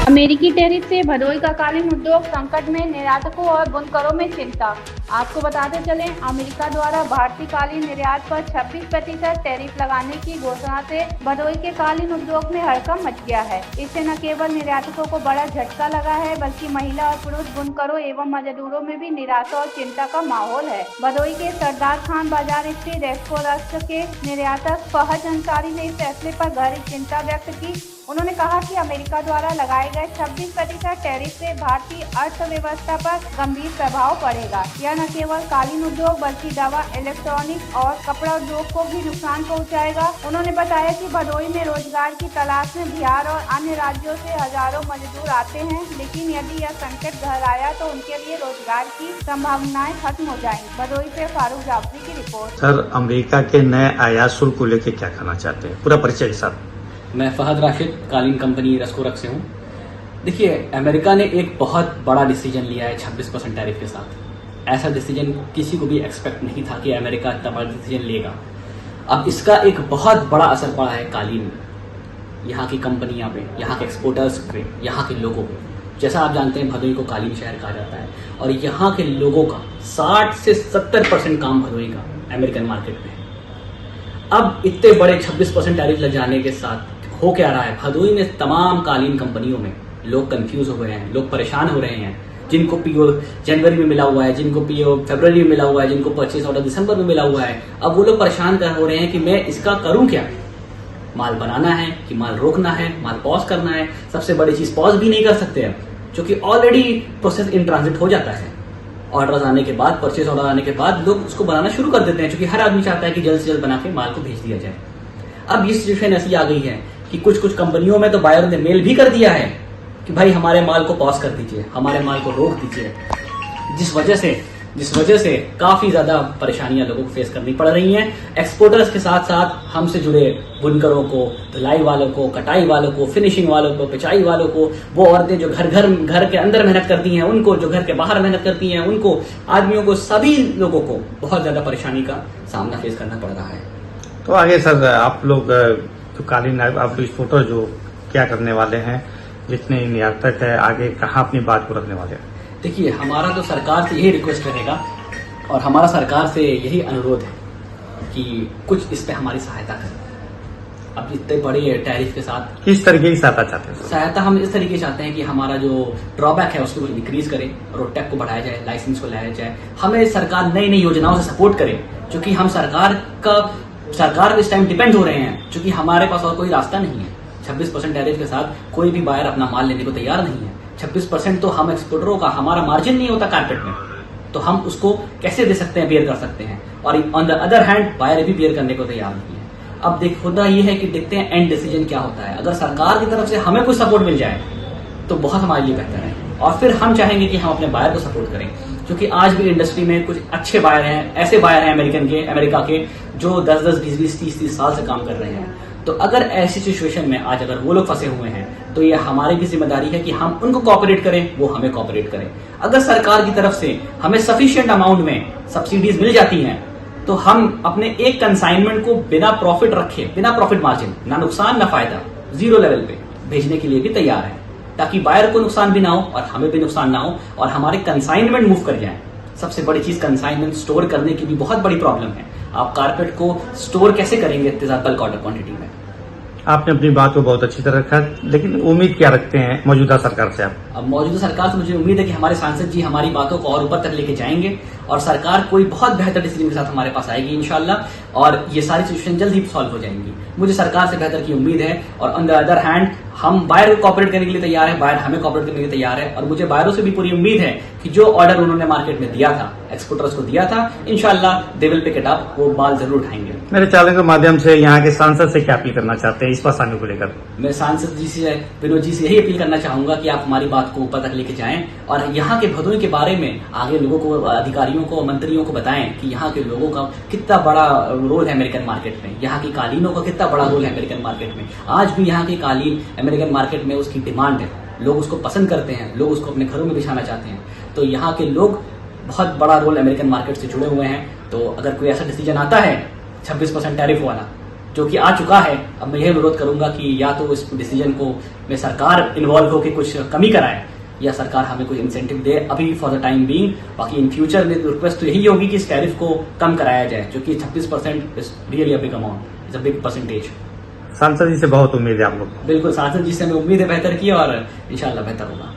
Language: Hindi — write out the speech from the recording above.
अमेरिकी टैरिफ से भदोही का कालीन उद्योग संकट में, निर्यातकों और बुनकरों में चिंता। आपको बताते चलें, अमेरिका द्वारा भारतीय कालीन निर्यात पर 26% टैरिफ लगाने की घोषणा से भदोही के कालीन उद्योग में हड़कंप मच गया है। इससे न केवल निर्यातकों को बड़ा झटका लगा है, बल्कि महिला और पुरुष बुनकरों एवं मजदूरों में भी निराशा और चिंता का माहौल है। भदोही के सरदार खान बाजार स्थित एक्सपोरस्ट के निर्यातक फहद अंसारी ने इस फैसले पर गहरी चिंता व्यक्त की। उन्होंने कहा कि अमेरिका द्वारा लगाए गए 26% टैरिफ से भारतीय अर्थव्यवस्था पर गंभीर प्रभाव पड़ेगा। यह न केवल कालीन उद्योग बल्कि दवा, इलेक्ट्रॉनिक और कपड़ा उद्योग को भी नुकसान पहुंचाएगा। उन्होंने बताया कि भदोही में रोजगार की तलाश में बिहार और अन्य राज्यों से हजारों मजदूर आते हैं, लेकिन यदि यह संकट गहराया तो उनके लिए रोजगार की संभावनाएं खत्म हो जाएंगी। भदोही से फारूक जाफरी की रिपोर्ट। सर, अमेरिका के नए आयात शुल्क को लेकर क्या कहना चाहते हैं, पूरा परिचय के साथ। मैं फहद राशिद, कालीन कंपनी रस्कोरक से हूँ। देखिए, अमेरिका ने एक बहुत बड़ा डिसीजन लिया है 26% टैरिफ के साथ। ऐसा डिसीजन किसी को भी एक्सपेक्ट नहीं था कि अमेरिका इतना बड़ा डिसीजन लेगा। अब इसका एक बहुत बड़ा असर पड़ा है कालीन में, यहाँ की कंपनियां पे, यहाँ के एक्सपोर्टर्स पे, यहाँ के लोगों पे। जैसा आप जानते हैं, भदोही को कालीन शहर कहा जाता है और यहाँ के लोगों का 60 से 70% काम भदोही का अमेरिकन मार्केट में है। अब इतने बड़े 26% टैरिफ लग जाने के साथ हो क्या रहा है, भदोही में तमाम कालीन कंपनियों में लोग कंफ्यूज हो गए हैं, लोग परेशान हो रहे हैं। जिनको पीओ जनवरी में मिला हुआ है, जिनको पीओ फरवरी में मिला हुआ है, जिनको परचेज ऑर्डर दिसंबर में मिला हुआ है, अब वो लोग परेशान हो रहे हैं कि मैं इसका करूं क्या। माल बनाना है कि माल रोकना है, माल पॉज करना है। सबसे बड़ी चीज पॉज भी नहीं कर सकते हैं, क्योंकि ऑलरेडी प्रोसेस इन ट्रांजिट हो जाता है। ऑर्डर आने के बाद, परचेज ऑर्डर आने के बाद लोग उसको बनाना शुरू कर देते हैं, क्योंकि हर आदमी चाहता है कि जल्द से जल्द बना के माल को भेज दिया जाए। अब ये सिचुएशन ऐसी आ गई है कि कुछ कंपनियों में तो बायर ने मेल भी कर दिया है कि भाई हमारे माल को पॉज कर दीजिए, हमारे माल को रोक दीजिए, जिस वजह से काफी ज्यादा परेशानियां लोगों को फेस करनी पड़ रही हैं। एक्सपोर्टर्स के साथ साथ हमसे जुड़े बुनकरों को, धुलाई वालों को, कटाई वालों को, फिनिशिंग वालों को, पिचाई वालों को, वो औरतें जो घर के अंदर मेहनत करती हैं उनको, जो घर के बाहर मेहनत करती हैं उनको, आदमियों को, सभी लोगों को बहुत ज्यादा परेशानी का सामना फेस करना पड़ रहा है। तो आगे सर, आप लोग तो कालीन आप एक्सपोर्टर जो क्या करने वाले हैं, जितने निर्यातक है, आगे कहाँ अपनी बात को रखने वाले हैं? देखिए, हमारा तो सरकार से यही रिक्वेस्ट रहेगा और हमारा सरकार से यही अनुरोध है कि कुछ इस पे हमारी सहायता करें। अब इतने बड़े टैरिफ के साथ किस तरीके की सहायता चाहते हैं? सहायता हम इस तरीके चाहते हैं कि हमारा जो ड्रॉबैक है उसको डिक्रीज करें, रोड टैक्स को बढ़ाया जाए, लाइसेंस को लाया जाए। हमें सरकार नई नई योजनाओं से सपोर्ट करे, क्योंकि हम सरकार पे इस टाइम डिपेंड हो रहे हैं, क्योंकि हमारे पास और कोई रास्ता नहीं है। 26% टैरिफ के साथ कोई भी बायर अपना माल लेने को तैयार नहीं है। 26% तो हम एक्सपोर्टरों का, हमारा मार्जिन नहीं होता कारपेट में, तो हम उसको कैसे दे सकते हैं, बेयर कर सकते हैं। और on the other hand buyer भी बेयर करने को तैयार नहीं है। अब होता ये है कि देखते हैं एंड डिसीजन क्या होता है। अगर सरकार की तरफ से हमें कुछ सपोर्ट मिल जाए तो बहुत हमारे लिए बेहतर है, और फिर हम चाहेंगे कि हम अपने बायर को सपोर्ट करें, क्योंकि आज भी इंडस्ट्री में कुछ अच्छे बायर हैं, ऐसे बायर हैं अमेरिका के जो 10-10, 20-20, 30-30 साल से काम कर रहे हैं। तो अगर ऐसी सिचुएशन में आज अगर वो लोग फंसे हुए हैं, तो ये हमारी भी जिम्मेदारी है कि हम उनको कोऑपरेट करें, वो हमें कोऑपरेट करें। अगर सरकार की तरफ से हमें सफिशिएंट अमाउंट में सब्सिडीज मिल जाती हैं, तो हम अपने एक कंसाइनमेंट को बिना प्रॉफिट रखे, बिना प्रॉफिट मार्जिन, ना नुकसान ना फायदा, 0 लेवल पे भेजने के लिए भी तैयार है, ताकि बायर को नुकसान भी ना हो और हमें भी नुकसान ना हो, और हमारे कंसाइनमेंट मूव कर जाए। सबसे बड़ी चीज कंसाइनमेंट स्टोर करने की भी बहुत बड़ी प्रॉब्लम है। आप कारपेट को स्टोर कैसे करेंगे इतने ज्यादा बल्क ऑर्डर क्वांटिटी में? आपने अपनी बात को बहुत अच्छी तरह रखा, लेकिन उम्मीद क्या रखते हैं मौजूदा सरकार से आप? अब मौजूदा सरकार से मुझे उम्मीद है कि हमारे सांसद जी हमारी बातों को और ऊपर तक लेके जाएंगे और सरकार कोई बहुत बेहतर डिसीजन के साथ हमारे पास आएगी इंशाल्लाह, और ये सारी सिचुएशन जल्द ही सॉल्व हो जाएंगी। मुझे सरकार से बेहतर की उम्मीद है, और ऑन द अदर हैंड हम बायर को कॉपरेट करने के लिए तैयार है, बायर हमें कॉपरेट करने के लिए तैयार है, और मुझे बायरों से भी पूरी उम्मीद है कि जो ऑर्डर उन्होंने मार्केट में दिया था, एक्सपोर्टर्स को दिया था, इंशाल्लाह they will pick it up, वो माल जरूर उठाएंगे। मेरे चैनल के माध्यम से यहाँ के सांसद से क्या अपील करना चाहते हैं इस परेशानी को लेकर? मैं सांसद जी से, विनोद जी से यही अपील करना चाहूंगा कि आप हमारी बात को ऊपर तक लेके जाएं और यहाँ के भदोही के बारे में आगे लोगों को, अधिकारियों को, मंत्रियों को बताएं कि यहाँ के लोगों का कितना बड़ा रोल है अमेरिकन मार्केट में, यहाँ की कालीनों का कितना बड़ा रोल है अमेरिकन मार्केट में। आज भी यहाँ की कालीन अमेरिकन मार्केट में उसकी डिमांड है, लोग उसको पसंद करते हैं, लोग उसको अपने घरों में बिछाना चाहते हैं। तो यहाँ के लोग बहुत बड़ा रोल अमेरिकन मार्केट से जुड़े हुए हैं। तो अगर कोई ऐसा डिसीजन आता है 26% टैरिफ वाला, जो कि आ चुका है। अब मैं यह अनुरोध करूंगा कि या तो इस डिसीजन को में सरकार इन्वॉल्व होकर कुछ कमी कराए या सरकार हमें कोई इंसेंटिव दे अभी फॉर द टाइम बीइंग। बाकी इन फ्यूचर में रिक्वेस्ट तो यही होगी कि इस टैरिफ को कम कराया जाए, जो कि 26% is really a big amount, is a big percentage. सांसद जी से बहुत उम्मीद है आप लोग को। बिल्कुल, सांसद जी से हमें उम्मीद है बेहतर की और इंशाल्लाह बेहतर होगा।